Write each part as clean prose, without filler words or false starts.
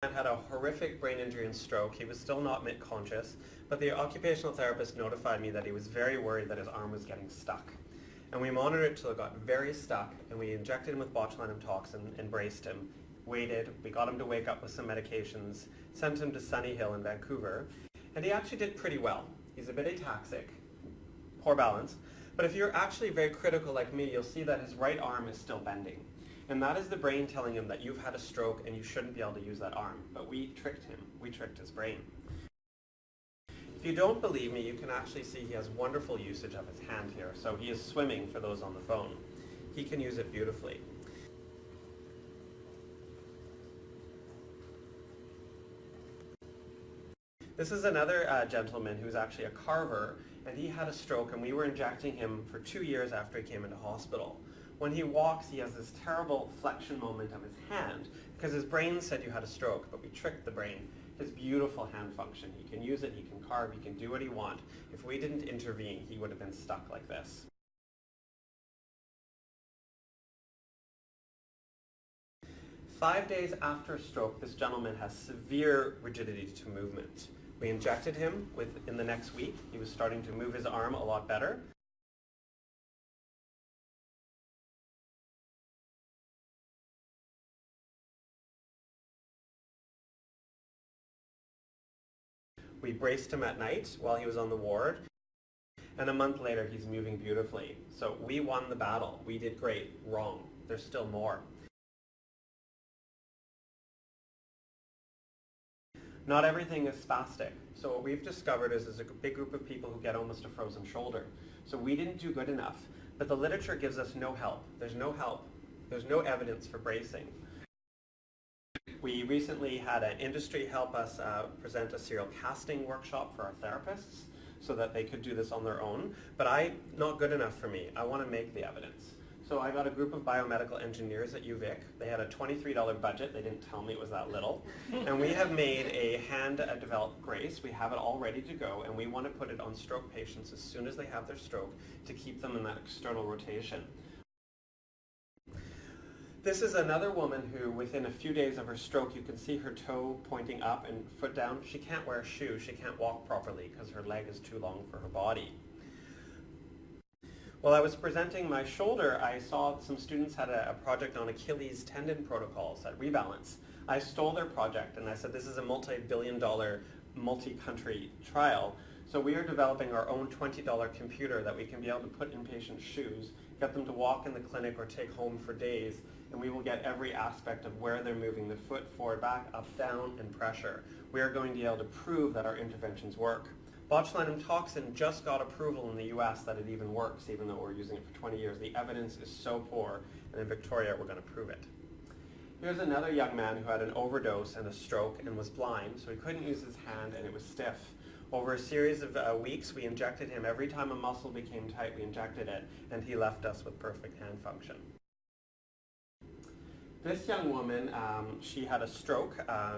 had a horrific brain injury and stroke. He was still not mid-conscious, but the occupational therapist notified me that he was very worried that his arm was getting stuck. And we monitored it till it got very stuck, and we injected him with botulinum toxin and braced him, waited, we got him to wake up with some medications, sent him to Sunny Hill in Vancouver, and he actually did pretty well. He's a bit ataxic, poor balance, but if you're actually very critical like me, you'll see that his right arm is still bending. And that is the brain telling him that you've had a stroke and you shouldn't be able to use that arm. But we tricked him. We tricked his brain. If you don't believe me, you can actually see he has wonderful usage of his hand here. So he is swimming for those on the phone. He can use it beautifully. This is another gentleman who's actually a carver, and he had a stroke, and we were injecting him for 2 years after he came into hospital. When he walks, he has this terrible flexion moment of his hand because his brain said you had a stroke, but we tricked the brain. His beautiful hand function. He can use it, he can carve, he can do what he wants. If we didn't intervene, he would have been stuck like this. "5 days after a stroke, this gentleman has severe rigidity to movement. We injected him in the next week. He was starting to move his arm a lot better. We braced him at night while he was on the ward, and a month later he's moving beautifully. So we won the battle. We did great. Wrong. There's still more. Not everything is spastic. So what we've discovered is there's a big group of people who get almost a frozen shoulder. So we didn't do good enough. But the literature gives us no help. There's no help. There's no evidence for bracing. We recently had an industry help us present a serial casting workshop for our therapists so that they could do this on their own. But not good enough for me. I want to make the evidence. So I got a group of biomedical engineers at UVic. They had a $23 budget. They didn't tell me it was that little. And we have made a hand-developed brace. We have it all ready to go, and we want to put it on stroke patients as soon as they have their stroke to keep them in that external rotation. This is another woman who, within a few days of her stroke, you can see her toe pointing up and foot down. She can't wear a shoe. She can't walk properly because her leg is too long for her body. While I was presenting my shoulder, I saw some students had a project on Achilles tendon protocols at Rebalance. I stole their project and I said, this is a multi-billion-dollar, multi-country trial. So we are developing our own $20 computer that we can be able to put in patients' shoes, get them to walk in the clinic or take home for days, and we will get every aspect of where they're moving the foot, forward, back, up, down, and pressure. We are going to be able to prove that our interventions work. Botulinum toxin just got approval in the US that it even works, even though we're using it for 20 years. The evidence is so poor, and in Victoria we're going to prove it. Here's another young man who had an overdose and a stroke and was blind, so he couldn't use his hand and it was stiff. Over a series of weeks, we injected him. Every time a muscle became tight, we injected it, and he left us with perfect hand function. This young woman, she had a stroke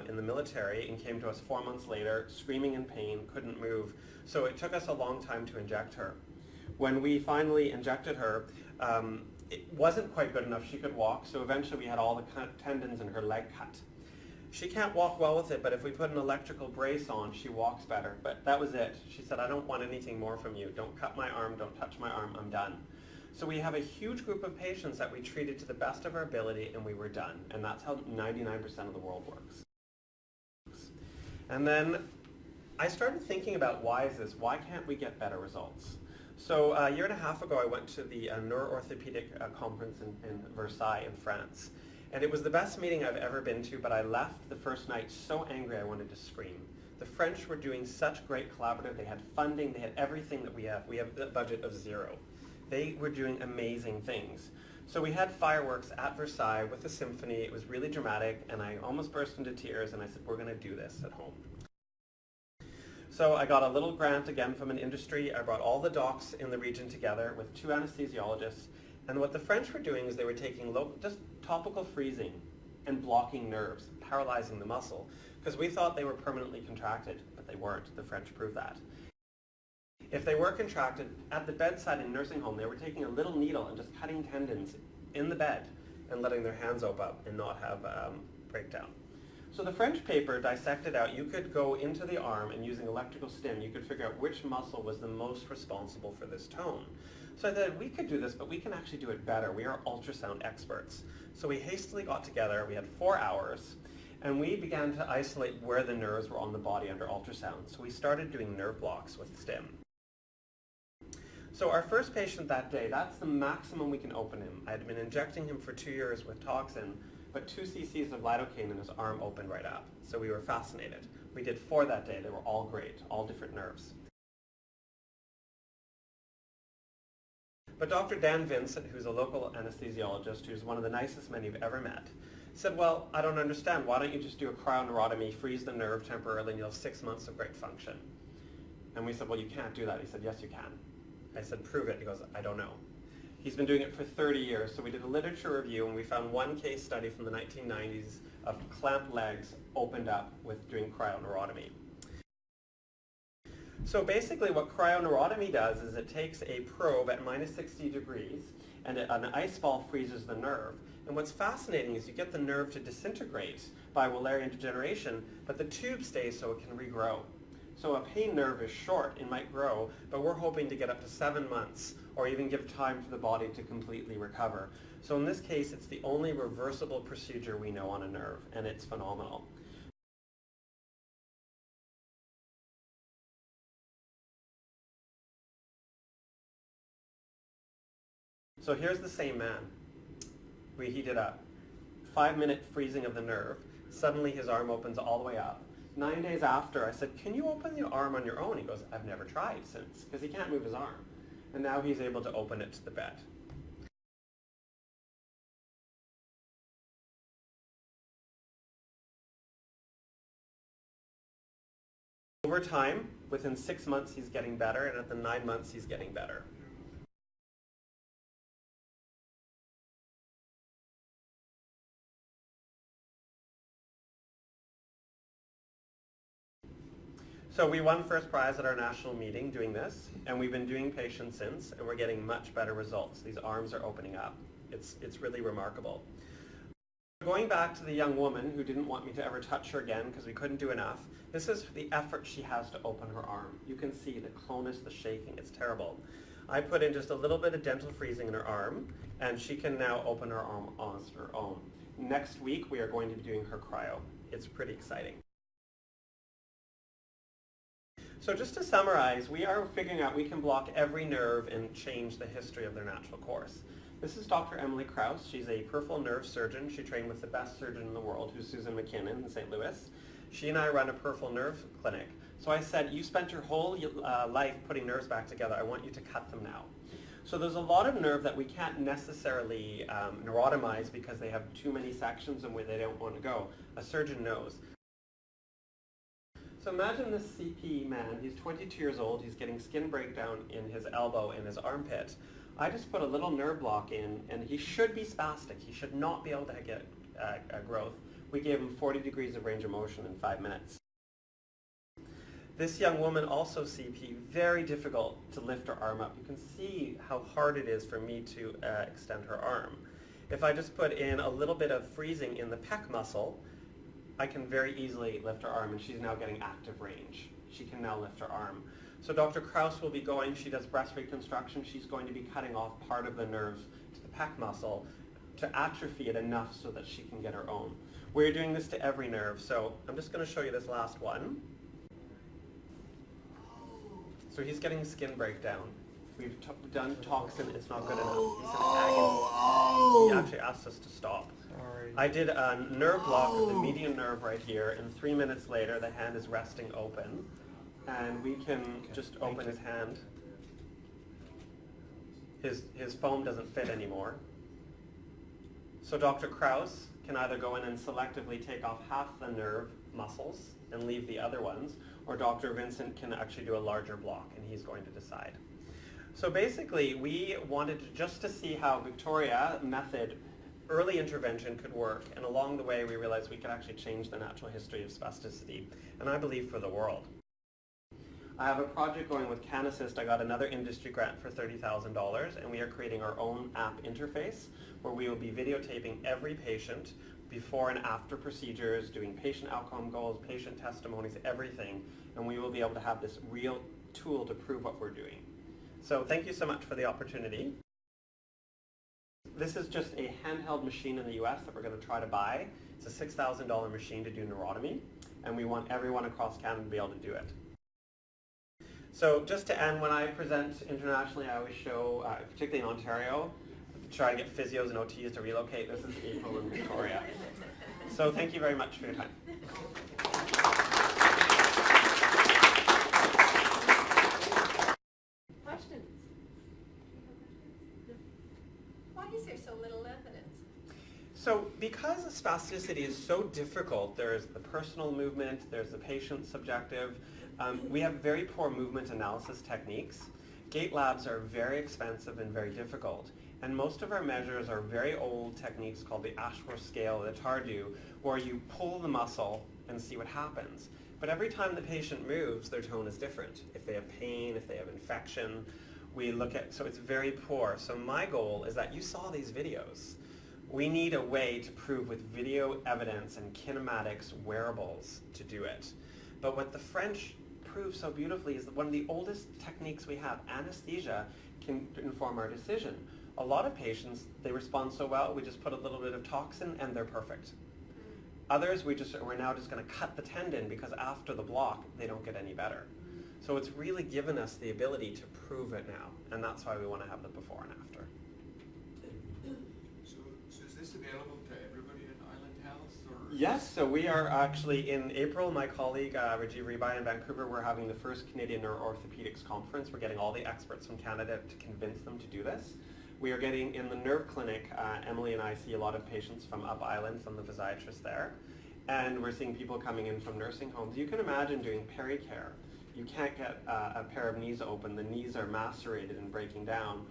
in the military and came to us 4 months later, screaming in pain, couldn't move. So it took us a long time to inject her. When we finally injected her, it wasn't quite good enough. She could walk, so eventually we had all the tendons in her leg cut. She can't walk well with it, but if we put an electrical brace on, she walks better. But that was it. She said, I don't want anything more from you. Don't cut my arm, don't touch my arm, I'm done. So we have a huge group of patients that we treated to the best of our ability and we were done. And that's how 99% of the world works. And then I started thinking about why is this? Why can't we get better results? So a year and a half ago I went to the neuroorthopedic conference in Versailles in France. And it was the best meeting I've ever been to, but I left the first night so angry I wanted to scream. The French were doing such great collaborative. They had funding, they had everything that we have. We have a budget of 0. They were doing amazing things. So we had fireworks at Versailles with a symphony. It was really dramatic, and I almost burst into tears, and I said, we're going to do this at home. So I got a little grant again from an industry. I brought all the docs in the region together with 2 anesthesiologists. And what the French were doing is they were taking just topical freezing and blocking nerves, paralyzing the muscle, because we thought they were permanently contracted, but they weren't. The French proved that. If they were contracted, at the bedside in nursing home, they were taking a little needle and just cutting tendons in the bed and letting their hands open up and not have breakdown. So the French paper dissected out, you could go into the arm and using electrical stim, you could figure out which muscle was the most responsible for this tone. So I thought we could do this, but we can actually do it better. We are ultrasound experts. So we hastily got together, we had 4 hours, and we began to isolate where the nerves were on the body under ultrasound. So we started doing nerve blocks with stim. So our first patient that day, that's the maximum we can open him. I had been injecting him for 2 years with toxin, but 2 cc's of lidocaine and his arm opened right up. So we were fascinated. We did 4 that day. They were all great, all different nerves. But Dr. Dan Vincent, who's a local anesthesiologist, who's one of the nicest men you've ever met, said, well, I don't understand. Why don't you just do a cryoaneurotomy, freeze the nerve temporarily, and you'll have 6 months of great function? And we said, well, you can't do that. He said, yes, you can. I said, prove it. He goes, I don't know. He's been doing it for 30 years. So we did a literature review, and we found one case study from the 1990s of clamped legs opened up with doing cryoaneurotomy. So basically what cryoaneurotomy does is it takes a probe at minus 60 degrees, and an ice ball freezes the nerve. And what's fascinating is you get the nerve to disintegrate by Wallerian degeneration, but the tube stays so it can regrow. So a pain nerve is short, it might grow, but we're hoping to get up to 7 months or even give time for the body to completely recover. So in this case, it's the only reversible procedure we know on a nerve, and it's phenomenal. So here's the same man. He did a 5-minute freezing of the nerve. Suddenly his arm opens all the way up. 9 days after, I said, can you open the arm on your own? He goes, I've never tried since, because he can't move his arm. And now he's able to open it to the bed. Over time, within 6 months, he's getting better, and at the 9 months, he's getting better. So we won first prize at our national meeting doing this, and we've been doing patients since, and we're getting much better results. These arms are opening up. It's really remarkable. Going back to the young woman who didn't want me to ever touch her again because we couldn't do enough, this is the effort she has to open her arm. You can see the clonus, the shaking, it's terrible. I put in just a little bit of dental freezing in her arm, and she can now open her arm on her own. Next week, we are going to be doing her cryo. It's pretty exciting. So just to summarize, we are figuring out we can block every nerve and change the history of their natural course. This is Dr. Emily Krauss. She's a peripheral nerve surgeon. She trained with the best surgeon in the world, who's Susan McKinnon in St. Louis. She and I run a peripheral nerve clinic. So I said, you spent your whole life putting nerves back together. I want you to cut them now. So there's a lot of nerve that we can't necessarily neurotomize because they have too many sections and where they don't want to go. A surgeon knows. So imagine this CP man, he's 22 years old, he's getting skin breakdown in his elbow and his armpit. I just put a little nerve block in, and he should be spastic. He should not be able to get growth. We gave him 40 degrees of range of motion in 5 minutes. This young woman, also CP, very difficult to lift her arm up. You can see how hard it is for me to extend her arm. If I just put in a little bit of freezing in the pec muscle, I can very easily lift her arm, and she's now getting active range. She can now lift her arm. So Dr. Krauss will be going, she does breast reconstruction, she's going to be cutting off part of the nerves to the pec muscle to atrophy it enough so that she can get her own. We're doing this to every nerve, so I'm just going to show you this last one. So he's getting skin breakdown. We've done toxin, it's not good enough. He's in agony. He actually asked us to stop. I did a nerve block of the median nerve right here, and 3 minutes later the hand is resting open, and we can just open his hand. His foam doesn't fit anymore. So Dr. Krauss can either go in and selectively take off half the nerve muscles and leave the other ones, or Dr. Vincent can actually do a larger block, and he's going to decide. So basically, we wanted just to see how Victoria method early intervention could work, and along the way we realized we could actually change the natural history of spasticity, and I believe for the world. I have a project going with CanAssist. I got another industry grant for $30,000, and we are creating our own app interface where we will be videotaping every patient, before and after procedures, doing patient outcome goals, patient testimonies, everything, and we will be able to have this real tool to prove what we're doing. So thank you so much for the opportunity. This is just a handheld machine in the US that we're going to try to buy. It's a $6,000 machine to do neurotomy, and we want everyone across Canada to be able to do it. So just to end, when I present internationally, I always show, particularly in Ontario, try to get physios and OTs to relocate. This is April in Victoria. So thank you very much for your time. Questions? Why is there so little evidence? So because spasticity is so difficult, there's the personal movement, there's the patient subjective, we have very poor movement analysis techniques. Gait labs are very expensive and very difficult. And most of our measures are very old techniques called the Ashworth scale, the Tardieu, where you pull the muscle and see what happens. But every time the patient moves, their tone is different. If they have pain, if they have infection, we look at, so it's very poor. So my goal is that you saw these videos. We need a way to prove with video evidence and kinematics wearables to do it. But what the French prove so beautifully is that one of the oldest techniques we have, anesthesia, can inform our decision. A lot of patients, they respond so well, we just put a little bit of toxin and they're perfect. Others, we're now just going to cut the tendon because after the block, they don't get any better. So it's really given us the ability to prove it now, and that's why we want to have the before and after. So is this available to everybody in Island Health? Or? Yes, so we are actually, in April, my colleague Rajiv Rebai in Vancouver, we're having the first Canadian Neuroorthopedics Conference. We're getting all the experts from Canada to convince them to do this. We are getting, in the nerve clinic, Emily and I see a lot of patients from Up Island, from the physiatrist there, and we're seeing people coming in from nursing homes. You can imagine doing pericare. You can't get a pair of knees open. The knees are macerated and breaking down.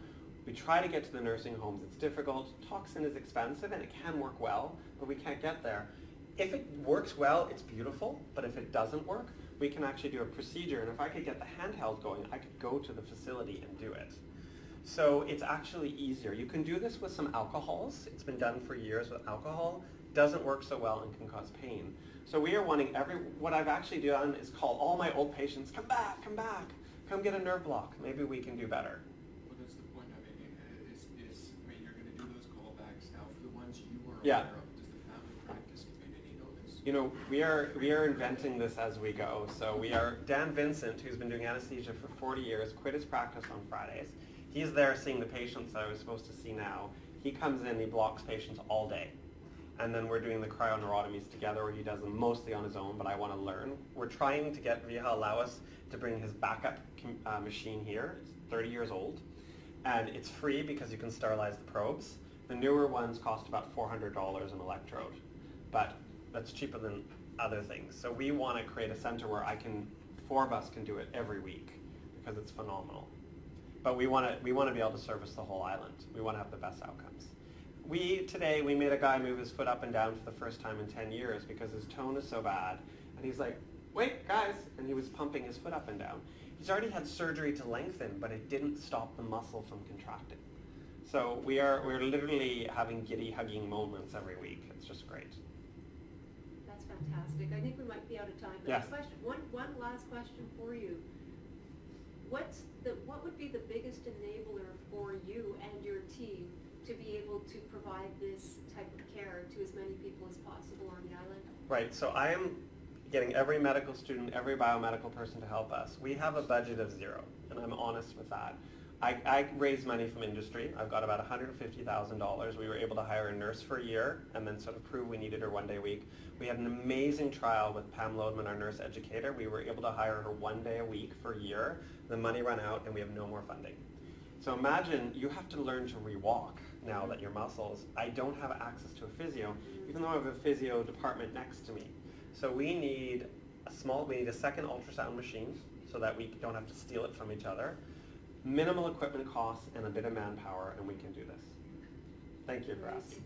We try to get to the nursing homes. It's difficult. Toxin is expensive, and it can work well, but we can't get there. If it works well, it's beautiful, but if it doesn't work, we can actually do a procedure, and if I could get the handheld going, I could go to the facility and do it. So it's actually easier. You can do this with some alcohols. It's been done for years with alcohol. Doesn't work so well and can cause pain. So we are wanting what I've actually done is call all my old patients, come back, come get a nerve block. Maybe we can do better. Well, that's the point. I mean, you're going to do those callbacks now for the ones you are Yeah. aware of. Does the family practice community know this? You know, we are inventing this as we go. So Dan Vincent, who's been doing anesthesia for 40 years, quit his practice on Fridays. He's there seeing the patients that I was supposed to see now. He comes in, he blocks patients all day. And then we're doing the cryoanalgesics together, where he does them mostly on his own, but I want to learn. We're trying to get Vieja allow us to bring his backup machine here. It's 30 years old. And it's free because you can sterilize the probes. The newer ones cost about $400 an electrode. But that's cheaper than other things. So we want to create a center where four of us can do it every week because it's phenomenal. But we want to be able to service the whole island. We want to have the best outcomes. Today we made a guy move his foot up and down for the first time in 10 years because his tone is so bad. And he's like, wait, guys. And he was pumping his foot up and down. He's already had surgery to lengthen, but it didn't stop the muscle from contracting. So we're literally having giddy hugging moments every week. It's just great. That's fantastic. I think we might be out of time. But Yes. One last question for you. What would be the biggest enabler for you and your team to be able to provide this type of care to as many people as possible on the island? Right, so I am getting every medical student, every biomedical person to help us. We have a budget of zero, and I'm honest with that. I raise money from industry. I've got about $150,000. We were able to hire a nurse for a year and then sort of prove we needed her 1 day a week. We had an amazing trial with Pam Lodeman, our nurse educator. We were able to hire her 1 day a week for a year. The money ran out and we have no more funding. So imagine you have to learn to re-walk now that your muscles, I don't have access to a physio, even though I have a physio department next to me. So we need a second ultrasound machine so that we don't have to steal it from each other. Minimal equipment costs and a bit of manpower, and we can do this. Thank you for asking.